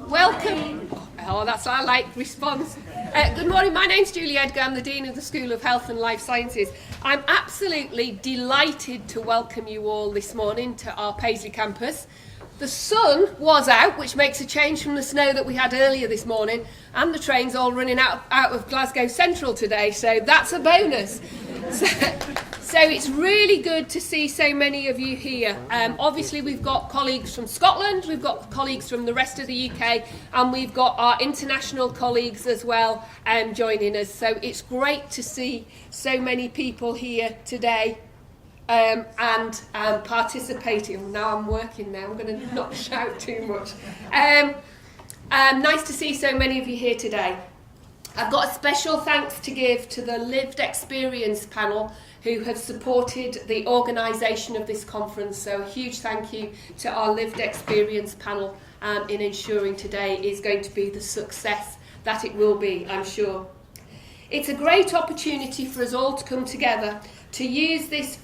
Welcome. Oh, that's our like response. Good morning, my name's Julie Edgar. I'm the Dean of the School of Health and Life Sciences. I'm absolutely delighted to welcome you all this morning to our Paisley campus. The sun was out, which makes a change from the snow that we had earlier this morning, and the train's all running out of Glasgow Central today, so that's a bonus. So it's really good to see so many of you here. Obviously we've got colleagues from Scotland, we've got colleagues from the rest of the UK, and we've got our international colleagues as well joining us. So it's great to see so many people here today and participating. Now I'm working now, I'm going to not shout too much. Nice to see so many of you here today. I've got a special thanks to give to the Lived Experience panel who have supported the organisation of this conference. So a huge thank you to our Lived Experience panel in ensuring today is going to be the success that it will be, I'm sure. It's a great opportunity for us all to come together to use this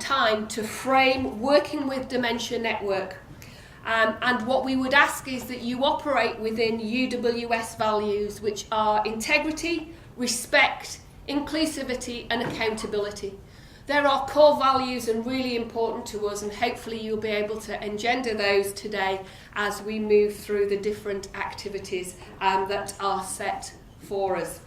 time to frame Working with Dementia Network. And what we would ask is that you operate within UWS values, which are integrity, respect, inclusivity and accountability. There are core values and really important to us, and hopefully you'll be able to engender those today as we move through the different activities that are set for us.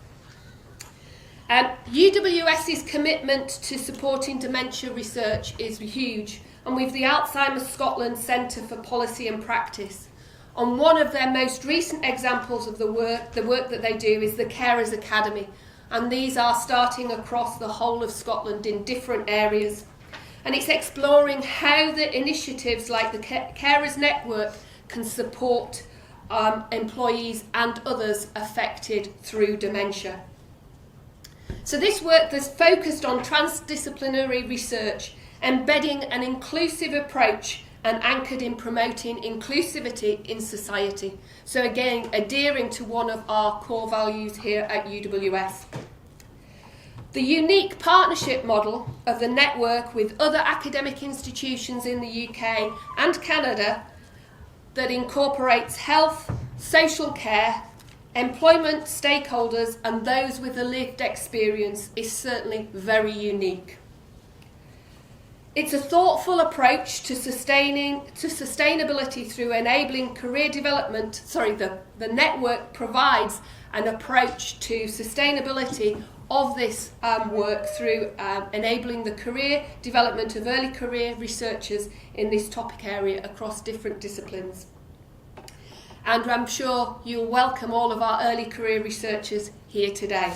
UWS's commitment to supporting dementia research is huge, and we've the Alzheimer's Scotland Centre for Policy and Practice. And one of their most recent examples of the work that they do is the Carers Academy, and these are starting across the whole of Scotland in different areas. And it's exploring how the initiatives like the Carers Network can support employees and others affected through dementia. So this work is focused on transdisciplinary research, embedding an inclusive approach and anchored in promoting inclusivity in society. So again, adhering to one of our core values here at UWS. The unique partnership model of the network with other academic institutions in the UK and Canada that incorporates health, social care, employment stakeholders and those with a lived experience is certainly very unique. It's a thoughtful approach to sustainability through enabling career development. The network provides an approach to sustainability of this work through enabling the career development of early career researchers in this topic area across different disciplines. And I'm sure you'll welcome all of our early career researchers here today.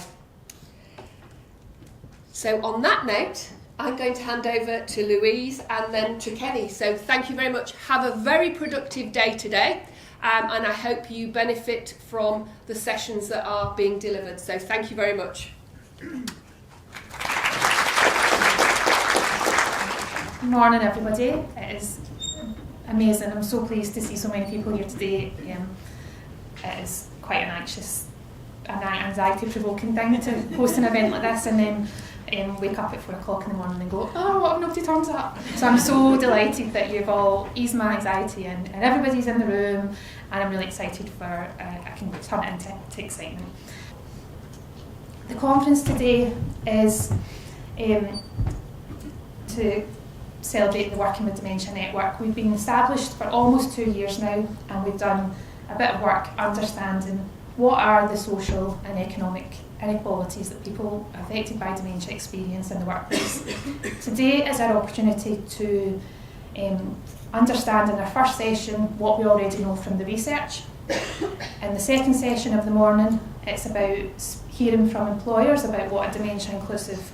So on that note, I'm going to hand over to Louise and then to Kenny. So thank you very much. Have a very productive day today, and I hope you benefit from the sessions that are being delivered. So thank you very much. Good morning, everybody. It is amazing. I'm so pleased to see so many people here today. It is quite an anxiety-provoking thing to host an event like this and then wake up at 4 o'clock in the morning and go, oh, what if nobody turns up? So I'm so delighted that you've all eased my anxiety and everybody's in the room, and I'm really excited for, I can turn it into excitement. The conference today is to celebrate the Working with Dementia Network. We've been established for almost 2 years now, and we've done a bit of work understanding what are the social and economic inequalities that people affected by dementia experience in the workplace. Today is our opportunity to understand in our first session what we already know from the research. In the second session of the morning, it's about hearing from employers about what a dementia inclusive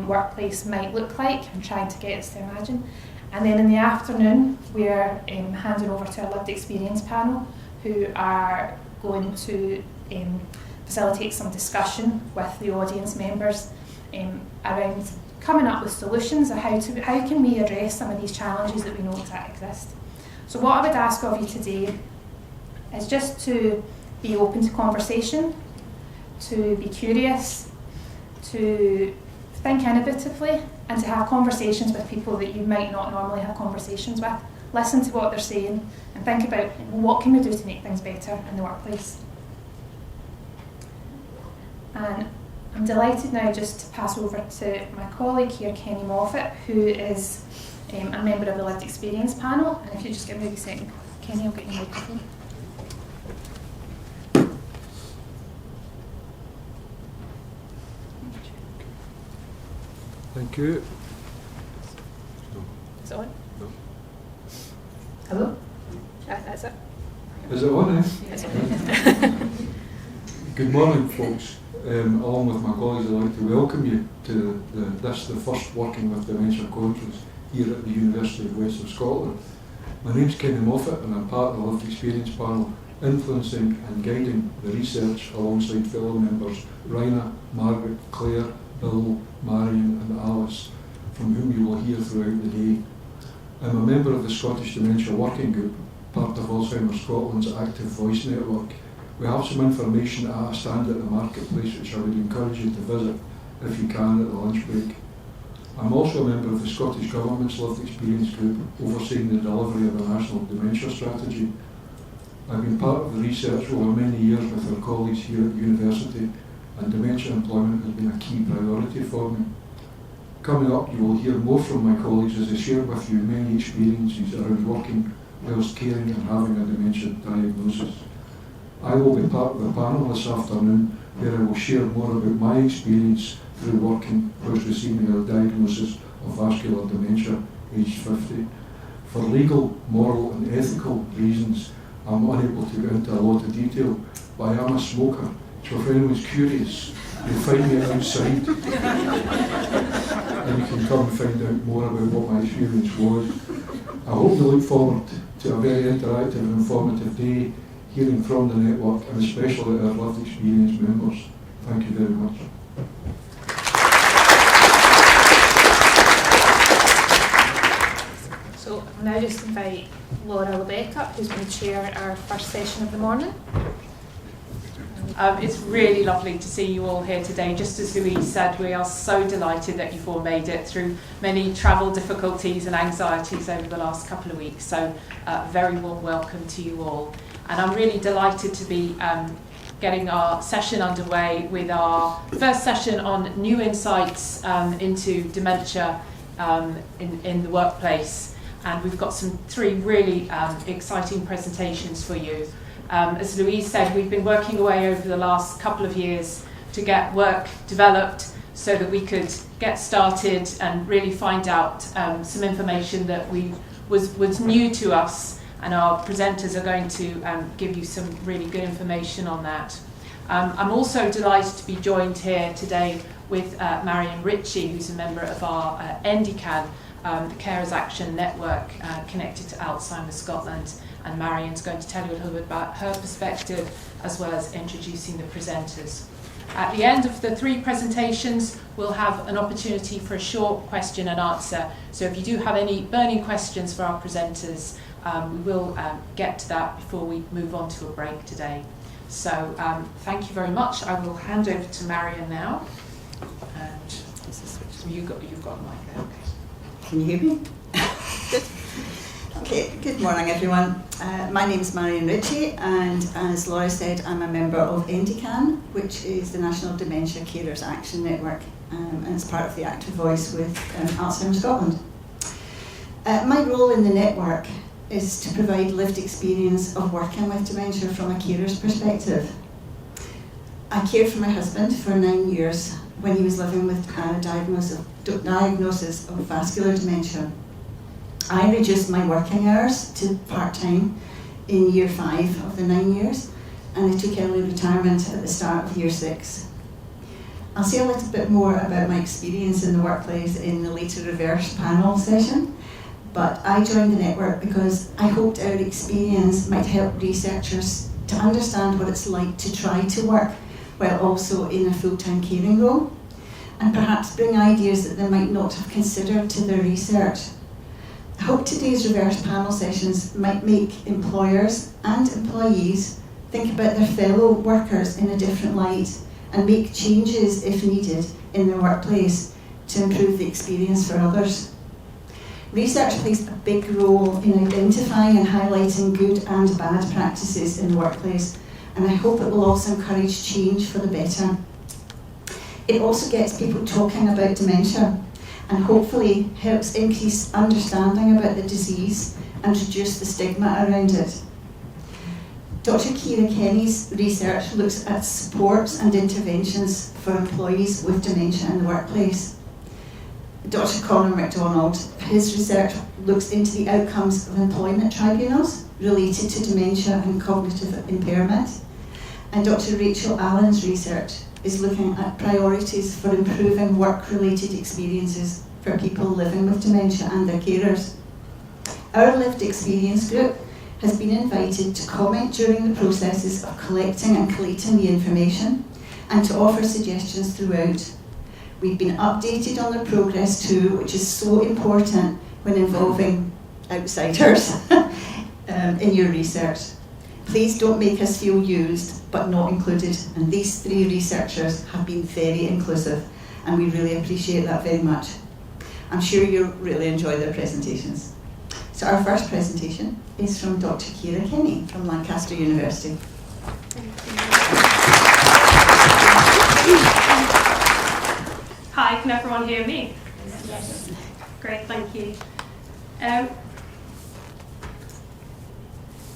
workplace might look like and trying to get us to imagine. And then in the afternoon, we're handing over to our lived experience panel, who are going to facilitate some discussion with the audience members around coming up with solutions of how can we address some of these challenges that we know that exist. So what I would ask of you today is just to be open to conversation, to be curious, to think innovatively, and to have conversations with people that you might not normally have conversations with. listen to what they're saying, and think about what can we do to make things better in the workplace. And I'm delighted now just to pass over to my colleague here, Kenny Moffat, who is a member of the Lived Experience panel. And if you just give me a second, Kenny, I'll get your microphone. Thank you. Is it on? No. Hello? That's it. Is it on, eh? It's on. Good morning, folks. Along with my colleagues, I'd like to welcome you to the first Working with Dementia conference here at the University of West of Scotland. My name's Kenny Moffat and I'm part of the Lived Experience panel, influencing and guiding the research alongside fellow members Raina, Margaret, Claire, Bill, Marion and Alice, from whom you will hear throughout the day. I'm a member of the Scottish Dementia Working Group, part of Alzheimer's Scotland's Active Voice Network. We have some information at a stand at the marketplace which I would encourage you to visit if you can at the lunch break. I'm also a member of the Scottish Government's Lived Experience Group, overseeing the delivery of a national dementia strategy. I've been part of the research over many years with our colleagues here at the university, and dementia employment has been a key priority for me. Coming up, you will hear more from my colleagues as they share with you many experiences around working whilst caring and having a dementia diagnosis. I will be part of the panel this afternoon where I will share more about my experience through working whilst receiving a diagnosis of vascular dementia, aged 50. For legal, moral and ethical reasons, I'm unable to go into a lot of detail, but I am a smoker, so if anyone's curious, you'll find me outside and you can come and find out more about what my experience was. I hope you look forward to a very interactive and informative day, hearing from the network and especially our Lived Experience members. Thank you very much. So I'll now just invite Laura Lebeck up, who's going to chair our first session of the morning. It's really lovely to see you all here today. Just as Louise said, we are so delighted that you've all made it through many travel difficulties and anxieties over the last couple of weeks. So very warm welcome to you all. And I'm really delighted to be getting our session underway with our first session on new insights into dementia in the workplace. And we've got three really exciting presentations for you. As Louise said, we've been working away over the last couple of years to get work developed so that we could get started and really find out some information that was new to us, and our presenters are going to give you some really good information on that. I'm also delighted to be joined here today with Marion Ritchie, who's a member of our NDCAN, the Carers Action Network connected to Alzheimer's Scotland. And Marion's going to tell you a little bit about her perspective as well as introducing the presenters. At the end of the three presentations, we'll have an opportunity for a short question and answer. So if you do have any burning questions for our presenters, we will get to that before we move on to a break today. So thank you very much. I will hand over to Marion now. And you've got a mic there. Okay. Can you hear me? Good. Okay, good morning everyone. My name is Marion Ritchie, and as Laura said, I'm a member of NDCAN, which is the National Dementia Carers Action Network, and it's part of the Active Voice with Alzheimer's Scotland. My role in the network is to provide lived experience of working with dementia from a carer's perspective. I cared for my husband for 9 years when he was living with a diagnosis of vascular dementia. I reduced my working hours to part-time in year 5 of the 9 years, and I took early retirement at the start of year 6. I'll say a little bit more about my experience in the workplace in the later reverse panel session, but I joined the network because I hoped our experience might help researchers to understand what it's like to try to work while also in a full-time caring role, and perhaps bring ideas that they might not have considered to their research. I hope today's reverse panel sessions might make employers and employees think about their fellow workers in a different light and make changes if needed in their workplace to improve the experience for others. Research plays a big role in identifying and highlighting good and bad practices in the workplace, and I hope it will also encourage change for the better. It also gets people talking about dementia and hopefully helps increase understanding about the disease and reduce the stigma around it. Dr. Ciara Kenny's research looks at supports and interventions for employees with dementia in the workplace. Dr. Conor MacDonald, his research looks into the outcomes of employment tribunals related to dementia and cognitive impairment. And Dr. Rachel Allen's research is looking at priorities for improving work-related experiences for people living with dementia and their carers. Our lived experience group has been invited to comment during the processes of collecting and collating the information and to offer suggestions throughout. We've been updated on the progress too, which is so important when involving outsiders in your research. Please don't make us feel used but not included, and these 3 researchers have been very inclusive and we really appreciate that very much. I'm sure you'll really enjoy their presentations. So our first presentation is from Dr. Ciara Kenny from Lancaster University. Hi, can everyone hear me? Yes. Great, thank you.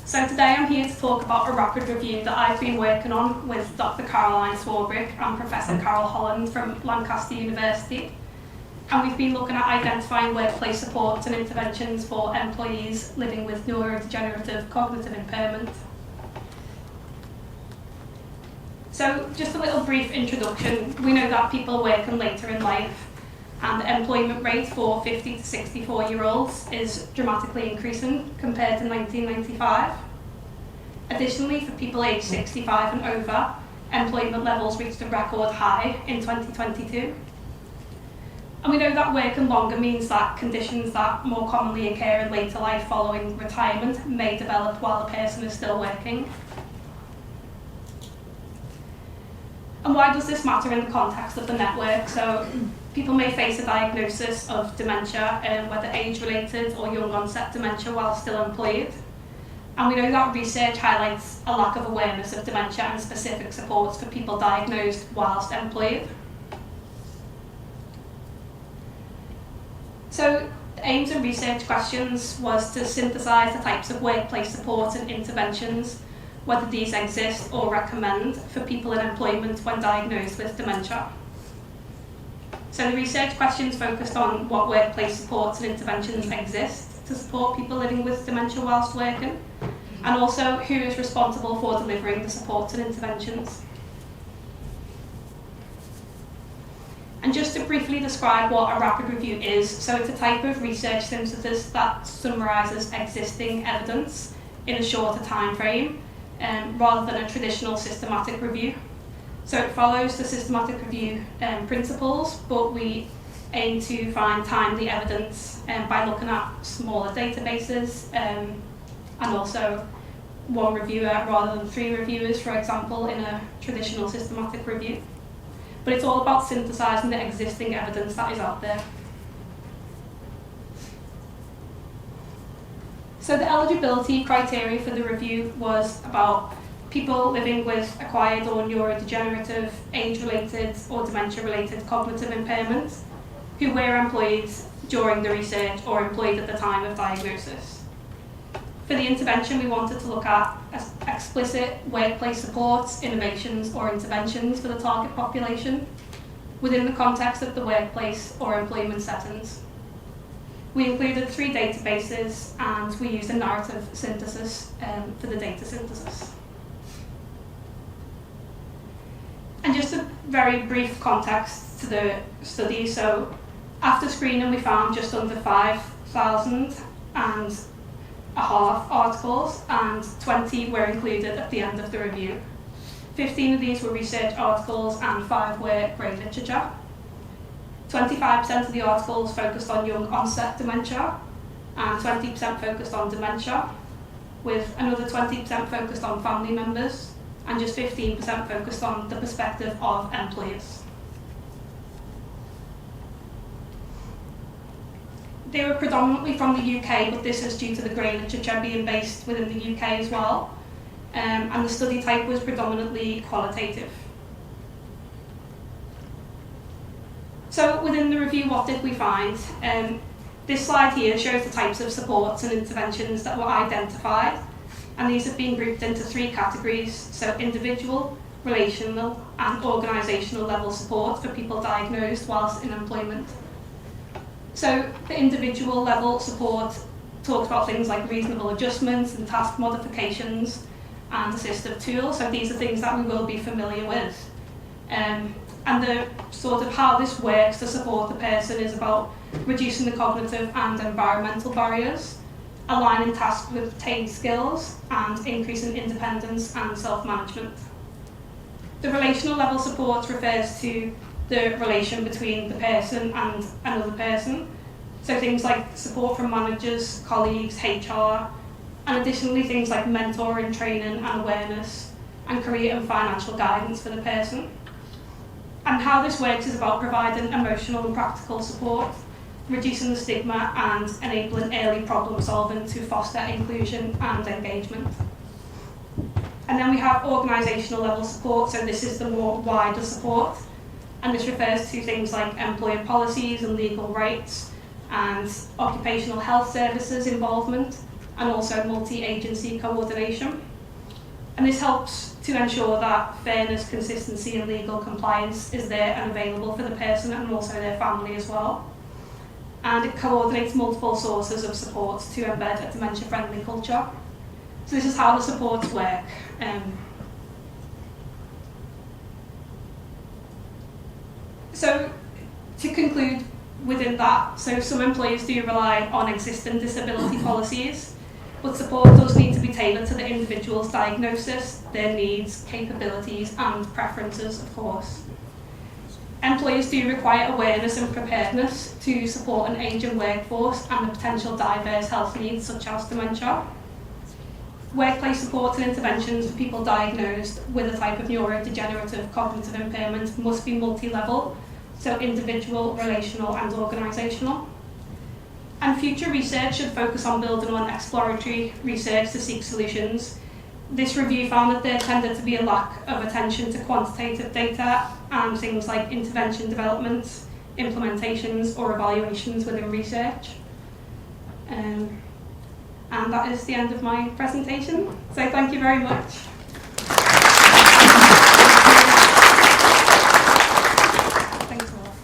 So today I'm here to talk about a rapid review that I've been working on with Dr. Caroline Swarbrick and Professor Carol Holland from Lancaster University. And we've been looking at identifying workplace supports and interventions for employees living with neurodegenerative cognitive impairment. So just a little brief introduction. We know that people working later in life and the employment rate for 50 to 64-year-olds is dramatically increasing compared to 1995. Additionally, for people aged 65 and over, employment levels reached a record high in 2022. And we know that working longer means that conditions that more commonly occur in later life following retirement may develop while the person is still working. And why does this matter in the context of the network? So people may face a diagnosis of dementia, whether age-related or young onset dementia while still employed. And we know that research highlights a lack of awareness of dementia and specific supports for people diagnosed whilst employed. So the aims of research questions was to synthesise the types of workplace support and interventions, whether these exist or recommend for people in employment when diagnosed with dementia. So the research questions focused on what workplace supports and interventions exist to support people living with dementia whilst working, and also who is responsible for delivering the supports and interventions. And just to briefly describe what a rapid review is, so it's a type of research synthesis that summarises existing evidence in a shorter time frame, rather than a traditional systematic review. So it follows the systematic review principles, but we aim to find timely evidence by looking at smaller databases and also 1 reviewer rather than 3 reviewers, for example, in a traditional systematic review. But it's all about synthesising the existing evidence that is out there. So the eligibility criteria for the review was about people living with acquired or neurodegenerative, age-related or dementia-related cognitive impairment who were employed during the research or employed at the time of diagnosis. For the intervention, we wanted to look at explicit workplace supports, innovations or interventions for the target population within the context of the workplace or employment settings. We included 3 databases and we used a narrative synthesis for the data synthesis. And just a very brief context to the study. So after screening, we found just under 5,000 and a half articles, and 20 were included at the end of the review. 15 of these were research articles and 5 were grey literature. 25% of the articles focused on young onset dementia and 20% focused on dementia, with another 20% focused on family members and just 15% focused on the perspective of employers. They were predominantly from the UK, but this is due to the grey literature being based within the UK as well. And the study type was predominantly qualitative. So within the review, what did we find? This slide here shows the types of supports and interventions that were identified, and these have been grouped into 3 categories, so individual, relational and organisational level support for people diagnosed whilst in employment. So the individual level support talks about things like reasonable adjustments and task modifications and assistive tools, so these are things that we will be familiar with. And the sort of how this works to support the person is about reducing the cognitive and environmental barriers, aligning tasks with attained skills, and increasing independence and self-management. The relational level support refers to the relation between the person and another person, so things like support from managers, colleagues, HR, and additionally things like mentoring, training and awareness, and career and financial guidance for the person. And how this works is about providing emotional and practical support, reducing the stigma and enabling early problem solving to foster inclusion and engagement. And then we have organisational level support, so this is the more wider support, and this refers to things like employer policies and legal rights and occupational health services involvement, and also multi-agency coordination. And this helps to ensure that fairness, consistency and legal compliance is there and available for the person and also their family as well. And it coordinates multiple sources of support to embed a dementia-friendly culture. So this is how the supports work. So to conclude within that, so some employers do rely on existing disability policies, but support does need to be tailored to the individual's diagnosis, their needs, capabilities and preferences, of course. Employers do require awareness and preparedness to support an ageing workforce and the potential diverse health needs such as dementia. Workplace support and interventions for people diagnosed with a type of neurodegenerative cognitive impairment must be multi-level, so individual, relational and organisational. And future research should focus on building on exploratory research to seek solutions. This review found that there tended to be a lack of attention to quantitative data and things like intervention development, implementations or evaluations within research. And that is the end of my presentation. So thank you very much. Thanks a lot.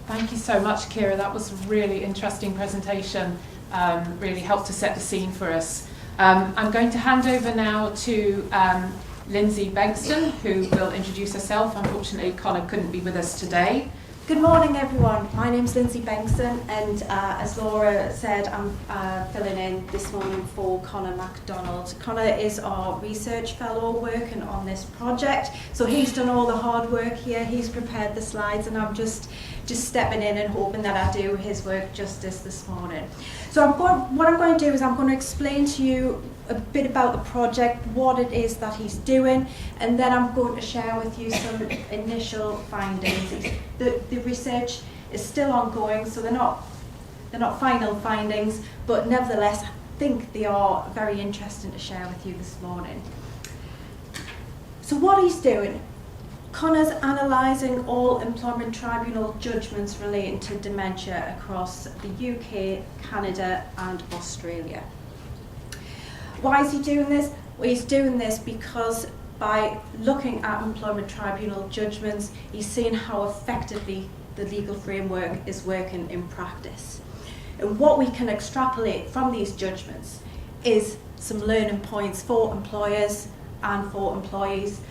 Thank you so much, Kira. That was a really interesting presentation. Really helped to set the scene for us. I'm going to hand over now to Lindsay Bengston, who will introduce herself. Unfortunately, Connor couldn't be with us today. Good morning, everyone. My name's Lindsay Bengston, and as Laura said, I'm filling in this morning for Connor MacDonald. Connor is our research fellow working on this project, so he's done all the hard work here. He's prepared the slides, and I'm just stepping in and hoping that I do his work justice this morning. So what I'm going to do is I'm going to explain to you a bit about the project, what it is that he's doing, and then I'm going to share with you some initial findings. The research is still ongoing, so they're not final findings, but nevertheless I think they are very interesting to share with you this morning. So what he's doing, Connor's analysing all employment tribunal judgments relating to dementia across the UK, Canada and Australia. Why is he doing this? Well, he's doing this because by looking at employment tribunal judgments, he's seeing how effectively the legal framework is working in practice. And what we can extrapolate from these judgments is some learning points for employers and for employees,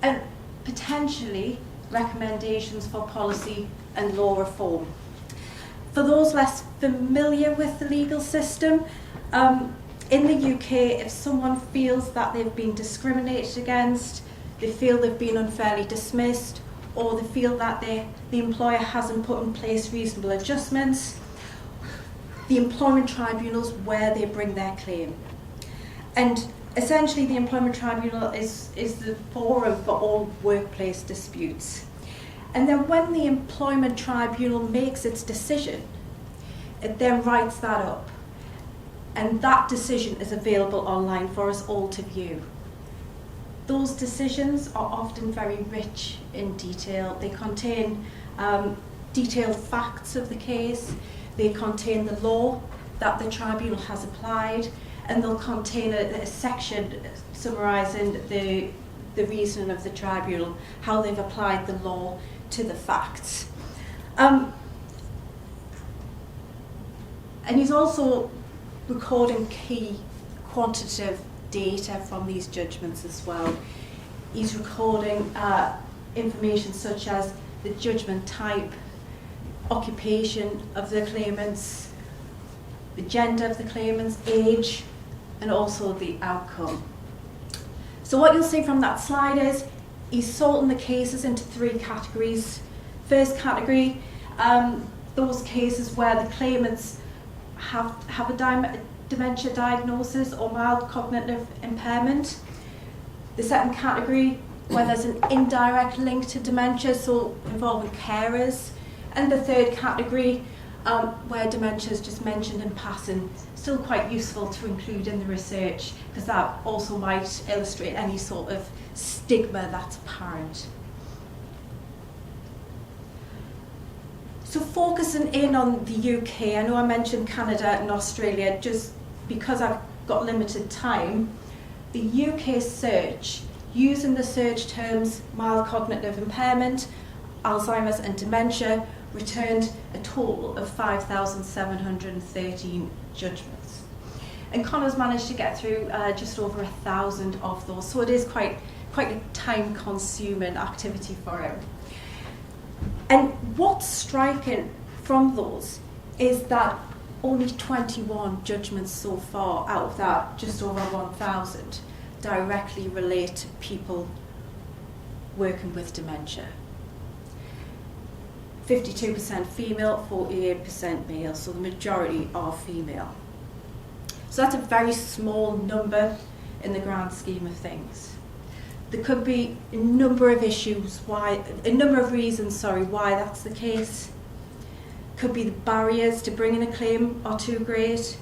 and potentially recommendations for policy and law reform. For those less familiar with the legal system, in the UK, if someone feels that they've been discriminated against, they feel they've been unfairly dismissed, or they feel that the employer hasn't put in place reasonable adjustments, the employment tribunal's where they bring their claim. And essentially the employment tribunal is the forum for all workplace disputes. And then when the employment tribunal makes its decision, it then writes that up. And that decision is available online for us all to view. Those decisions are often very rich in detail. They contain detailed facts of the case, they contain the law that the tribunal has applied, and they'll contain a section summarising the reasoning of the tribunal, how they've applied the law to the facts. And he's also recording key quantitative data from these judgments as well. He's recording information such as the judgment type, occupation of the claimants, the gender of the claimants, age, and also the outcome. So what you'll see from that slide is he's sorting the cases into 3 categories. First category, those cases where the claimants have a dementia diagnosis or mild cognitive impairment. The second category, where there's an indirect link to dementia, so involving carers. And the third category, where dementia is just mentioned in passing, still quite useful to include in the research, because that also might illustrate any sort of stigma that's apparent. So focusing in on the UK, I know I mentioned Canada and Australia just because I've got limited time. The UK search, using the search terms mild cognitive impairment, Alzheimer's and dementia, returned a total of 5,713 judgments. And Connor's managed to get through just over 1,000 of those, so it is quite a time-consuming activity for him. And what's striking from those is that only 21 judgments so far out of that just over 1,000 directly relate to people working with dementia. 52% female, 48% male, so the majority are female. So that's a very small number in the grand scheme of things. There could be a number of reasons why that's the case. Could be the barriers to bringing a claim are too great.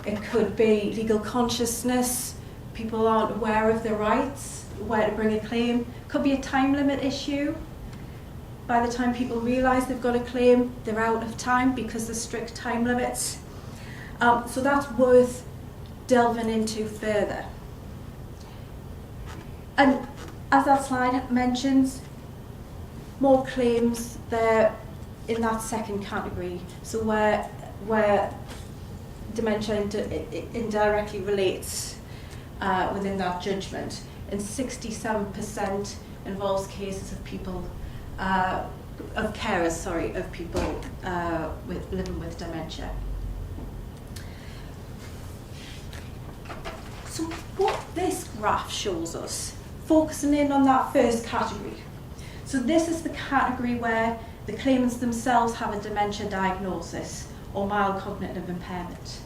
It could be legal consciousness. People aren't aware of their rights, where to bring a claim. Could be a time limit issue. By the time people realise they've got a claim, they're out of time because there's strict time limits. So that's worth delving into further. And as that slide mentions, more claims there in that second category, so where dementia indirectly relates within that judgment, and 67% involves cases of people, of carers, of people living with dementia. So what this graph shows us, focusing in on that first category. So this is the category where the claimants themselves have a dementia diagnosis or mild cognitive impairment.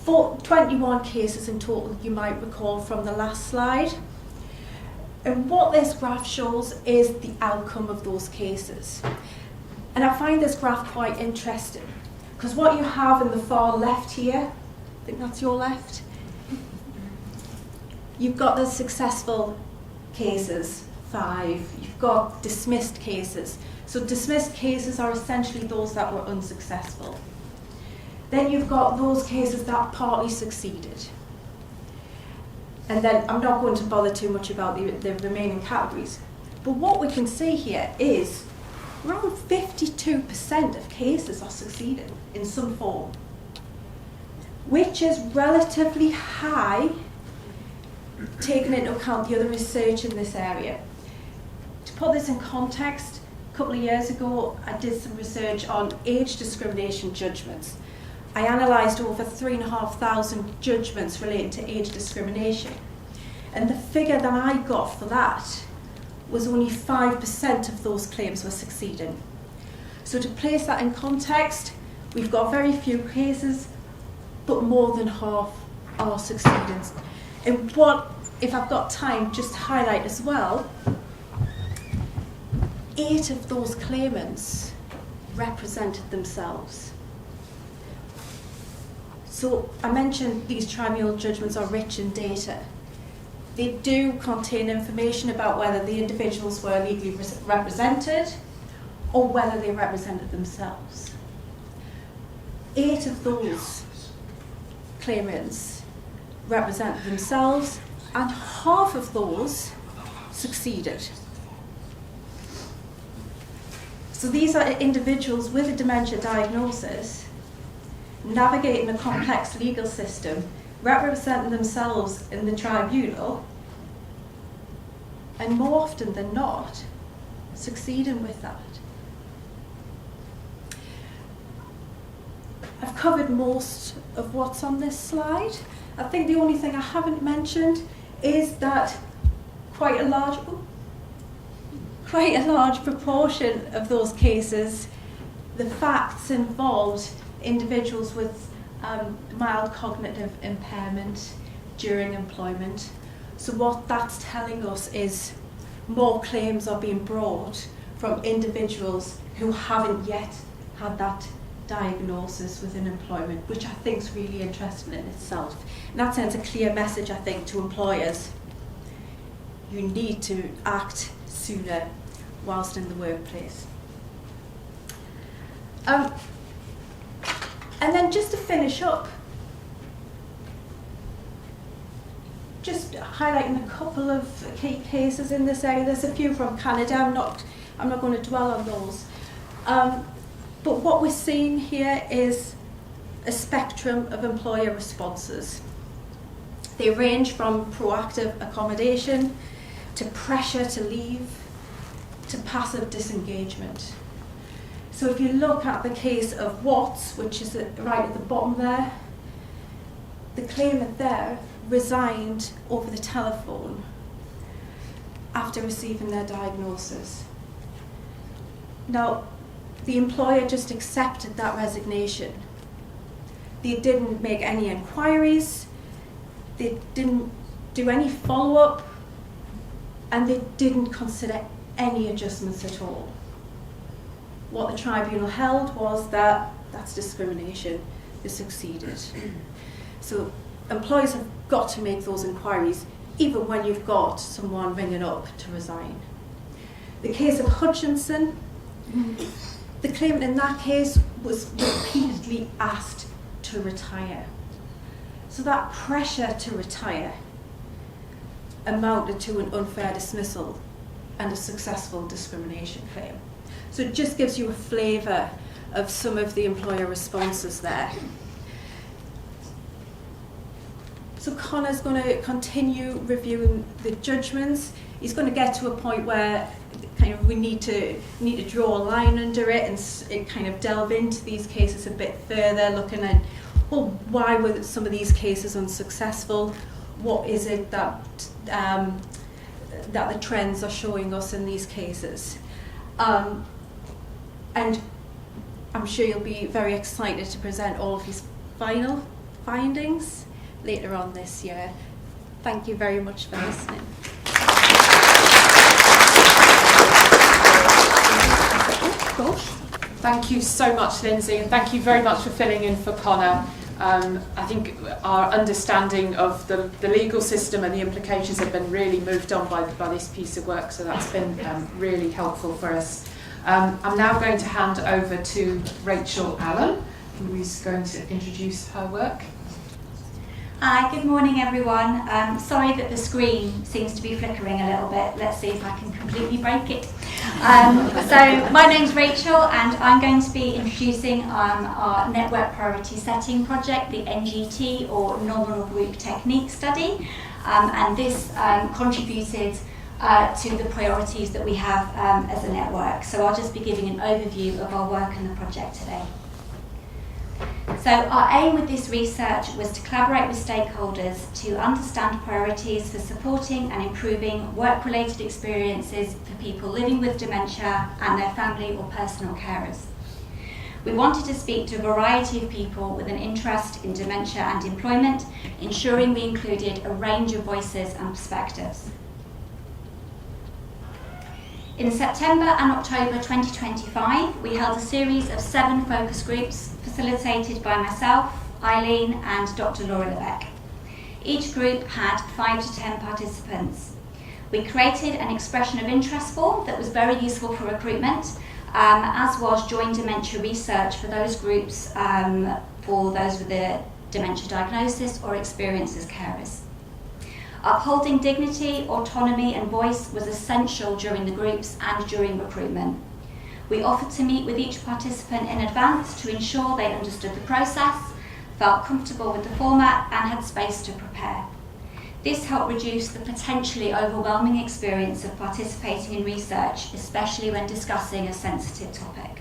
21 cases in total, you might recall from the last slide. And what this graph shows is the outcome of those cases. And I find this graph quite interesting, because what you have in the far left here, I think that's your left, you've got the successful cases, 5. You've got dismissed cases. So dismissed cases are essentially those that were unsuccessful. Then you've got those cases that partly succeeded. And then I'm not going to bother too much about the remaining categories. But what we can see here is around 52% of cases are succeeding in some form, which is relatively high, taking into account the other research in this area. To put this in context, a couple of years ago I did some research on age discrimination judgments. I analysed over 3,500 judgments relating to age discrimination, and the figure that I got for that was only 5% of those claims were succeeding. So to place that in context, we've got very few cases, but more than half are succeeding. And what, if I've got time, just to highlight as well, 8 of those claimants represented themselves. So I mentioned these tribunal judgments are rich in data. They do contain information about whether the individuals were legally represented or whether they represented themselves. 8 of those claimants represented themselves, and half of those succeeded. So these are individuals with a dementia diagnosis navigating a complex legal system, representing themselves in the tribunal, and more often than not, succeeding with that. I've covered most of what's on this slide. I think the only thing I haven't mentioned is that quite a large proportion of those cases, the facts involved individuals with mild cognitive impairment during employment. So what that's telling us is more claims are being brought from individuals who haven't yet had that diagnosis within employment, which I think is really interesting in itself. And that sends a clear message, I think, to employers. You need to act sooner whilst in the workplace. And then just to finish up, just highlighting a couple of key cases in this area. There's a few from Canada. I'm not going to dwell on those. But what we're seeing here is a spectrum of employer responses. They range from proactive accommodation to pressure to leave to passive disengagement. So if you look at the case of Watts, which is right at the bottom there, the claimant there resigned over the telephone after receiving their diagnosis. Now, the employer just accepted that resignation. They didn't make any inquiries, they didn't do any follow-up, and they didn't consider any adjustments at all. What the tribunal held was that that's discrimination. They succeeded. So employers have got to make those inquiries, even when you've got someone ringing up to resign. The case of Hutchinson, the claimant in that case was repeatedly asked to retire. So that pressure to retire amounted to an unfair dismissal and a successful discrimination claim. So it just gives you a flavour of some of the employer responses there. So Connor's going to continue reviewing the judgments. He's going to get to a point where kind of we need to draw a line under it and kind of delve into these cases a bit further, looking at, well, why were some of these cases unsuccessful? What is it that the trends are showing us in these cases? And I'm sure you'll be very excited to present all of his final findings later on this year. Thank you very much for listening. Thank you so much, Lindsay, and thank you very much for filling in for Connor. I think our understanding of the legal system and the implications have been really moved on by this piece of work, so that's been really helpful for us. I'm now going to hand over to Rachel Allen, who is going to introduce her work. Hi, good morning everyone. Sorry that the screen seems to be flickering a little bit. Let's see if I can completely break it. So my name's Rachel and I'm going to be introducing our Network Priority Setting project, the NGT or Nominal Group Technique Study. And this contributed to the priorities that we have as a network. So I'll just be giving an overview of our work and the project today. So our aim with this research was to collaborate with stakeholders to understand priorities for supporting and improving work-related experiences for people living with dementia and their family or personal carers. We wanted to speak to a variety of people with an interest in dementia and employment, ensuring we included a range of voices and perspectives. In September and October 2025, we held a series of 7 focus groups facilitated by myself, Eileen and Dr. Laura Lebeck. Each group had 5 to 10 participants. We created an expression of interest form that was very useful for recruitment, as was joint dementia research for those groups, for those with a dementia diagnosis or experience as carers. Upholding dignity, autonomy and voice was essential during the groups and during recruitment. We offered to meet with each participant in advance to ensure they understood the process, felt comfortable with the format and had space to prepare. This helped reduce the potentially overwhelming experience of participating in research, especially when discussing a sensitive topic.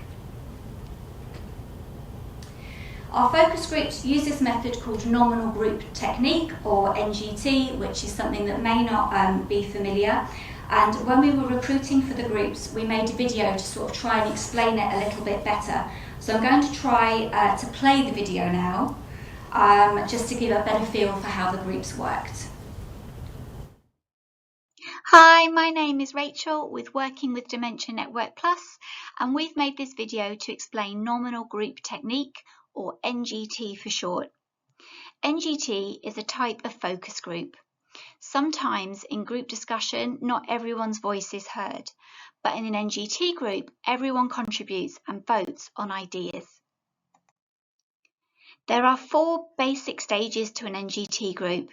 Our focus groups use this method called nominal group technique, or NGT, which is something that may not be familiar. And when we were recruiting for the groups, we made a video to sort of try and explain it a little bit better. So I'm going to try to play the video now, just to give a better feel for how the groups worked. Hi, my name is Rachel with Working with Dementia Network Plus, and we've made this video to explain nominal group technique, or NGT for short. NGT is a type of focus group. Sometimes in group discussion, not everyone's voice is heard, but in an NGT group, everyone contributes and votes on ideas. There are 4 basic stages to an NGT group.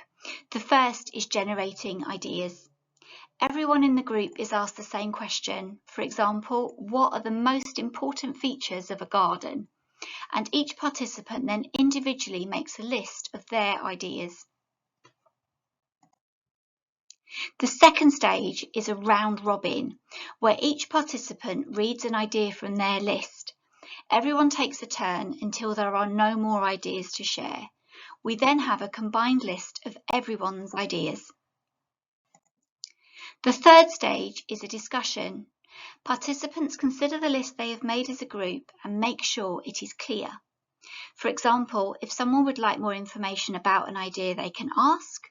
The first is generating ideas. Everyone in the group is asked the same question. For example, what are the most important features of a garden? And each participant then individually makes a list of their ideas. The second stage is a round robin, where each participant reads an idea from their list. Everyone takes a turn until there are no more ideas to share. We then have a combined list of everyone's ideas. The third stage is a discussion. Participants consider the list they have made as a group and make sure it is clear. For example, if someone would like more information about an idea, they can ask.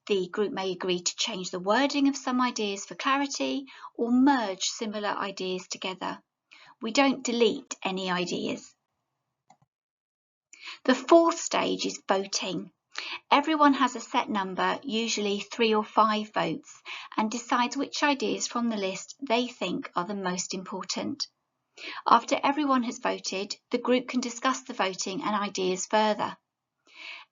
The group may agree to change the wording of some ideas for clarity or merge similar ideas together. We don't delete any ideas. The fourth stage is voting. Everyone has a set number, usually 3 or 5 votes, and decides which ideas from the list they think are the most important. After everyone has voted, the group can discuss the voting and ideas further.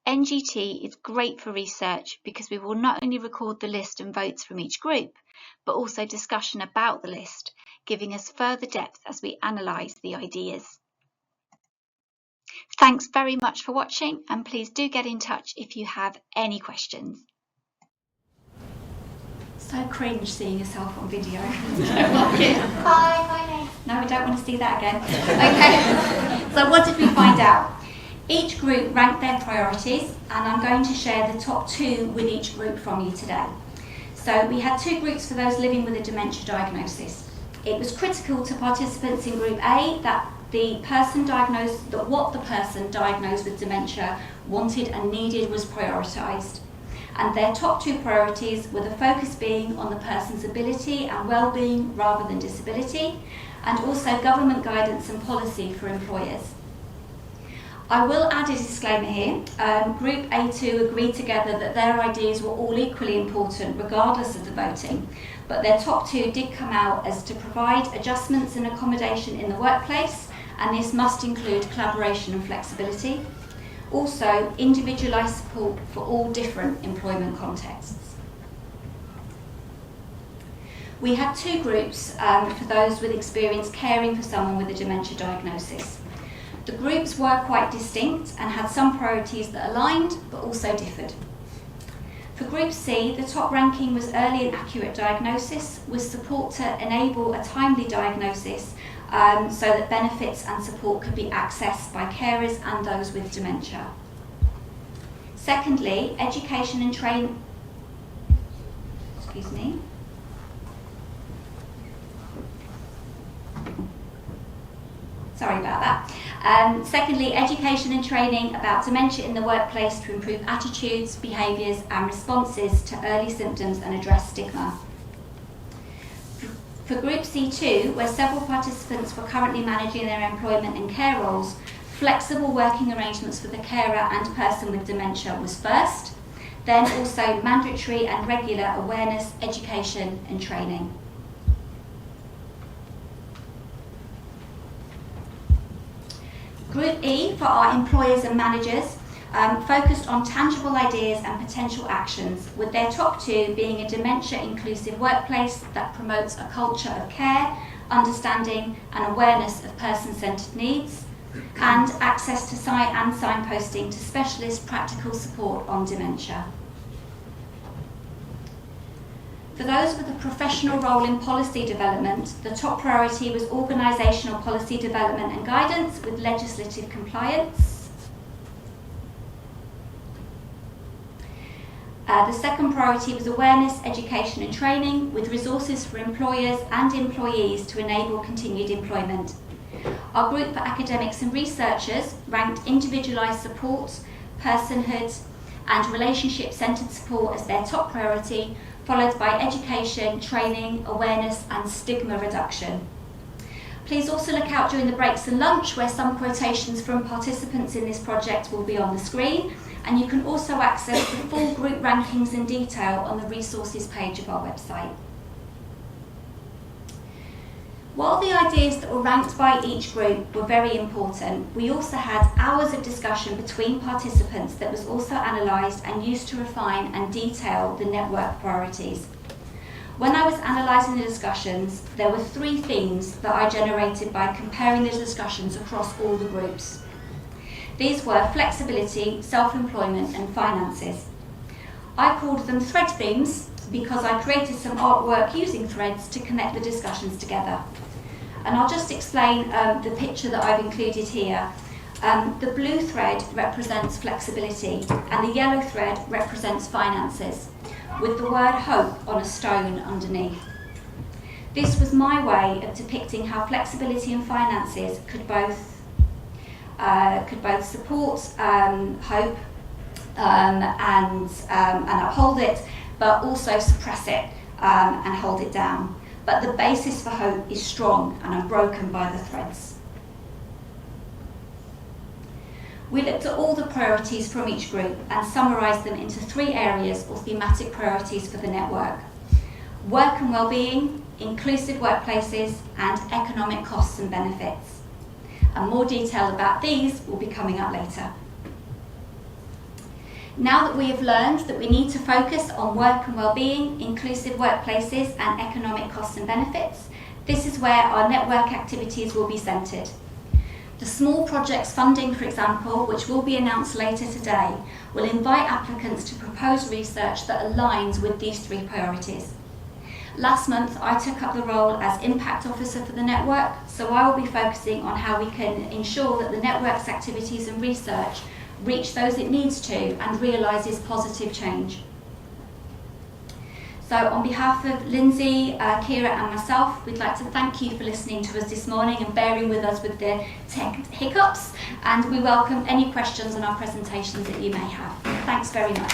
NGT is great for research because we will not only record the list and votes from each group, but also discussion about the list, giving us further depth as we analyse the ideas. Thanks very much for watching, and please do get in touch if you have any questions. So cringe seeing yourself on video. Hi, my name. No, we don't want to see that again. Okay, so what did we find out? Each group ranked their priorities, and I'm going to share the top 2 with each group from you today. So we had 2 groups for those living with a dementia diagnosis. It was critical to participants in Group A that what the person diagnosed with dementia wanted and needed was prioritised. And their top 2 priorities were the focus being on the person's ability and well-being rather than disability, and also government guidance and policy for employers. I will add a disclaimer here. Group A2 agreed together that their ideas were all equally important regardless of the voting, but their top 2 did come out as to provide adjustments and accommodation in the workplace, and this must include collaboration and flexibility. Also, individualised support for all different employment contexts. We had 2 groups for those with experience caring for someone with a dementia diagnosis. The groups were quite distinct and had some priorities that aligned but also differed. For Group C, the top ranking was early and accurate diagnosis with support to enable a timely diagnosis so that benefits and support could be accessed by carers and those with dementia. Secondly, education and training. Sorry about that. Secondly, education and training about dementia in the workplace to improve attitudes, behaviours and responses to early symptoms and address stigma. For Group C2, where several participants were currently managing their employment and care roles, flexible working arrangements for the carer and person with dementia was first, then also mandatory and regular awareness, education and training. Group E, for our employers and managers, focused on tangible ideas and potential actions, with their top two being a dementia-inclusive workplace that promotes a culture of care, understanding and awareness of person-centred needs, and access to site and signposting to specialist practical support on dementia. For those with a professional role in policy development, the top priority was organisational policy development and guidance with legislative compliance. The second priority was awareness, education and training with resources for employers and employees to enable continued employment. Our group for academics and researchers ranked individualised support, personhood and relationship-centred support as their top priority, followed by education, training, awareness and stigma reduction. Please also look out during the breaks and lunch where some quotations from participants in this project will be on the screen, and you can also access the full group rankings in detail on the resources page of our website. While the ideas that were ranked by each group were very important, we also had hours of discussion between participants that was also analysed and used to refine and detail the network priorities. When I was analysing the discussions, there were three themes that I generated by comparing the discussions across all the groups. These were flexibility, self-employment and finances. I called them thread themes because I created some artwork using threads to connect the discussions together. And I'll just explain the picture that I've included here. The blue thread represents flexibility and the yellow thread represents finances, with the word hope on a stone underneath. This was my way of depicting how flexibility and finances could both support hope and uphold it, but also suppress it and hold it down. But the basis for hope is strong and unbroken by the threads. We looked at all the priorities from each group and summarised them into three areas or thematic priorities for the network: work and wellbeing, inclusive workplaces, and economic costs and benefits. And more detail about these will be coming up later. Now that we have learned that we need to focus on work and wellbeing, inclusive workplaces and economic costs and benefits, this is where our network activities will be centred. The small projects funding, for example, which will be announced later today, will invite applicants to propose research that aligns with these three priorities. Last month, I took up the role as Impact Officer for the network, so I will be focusing on how we can ensure that the network's activities and research reach those it needs to and realises positive change. So on behalf of Lindsay, Kira and myself, we'd like to thank you for listening to us this morning and bearing with us with the tech hiccups, and we welcome any questions on our presentations that you may have. Thanks very much.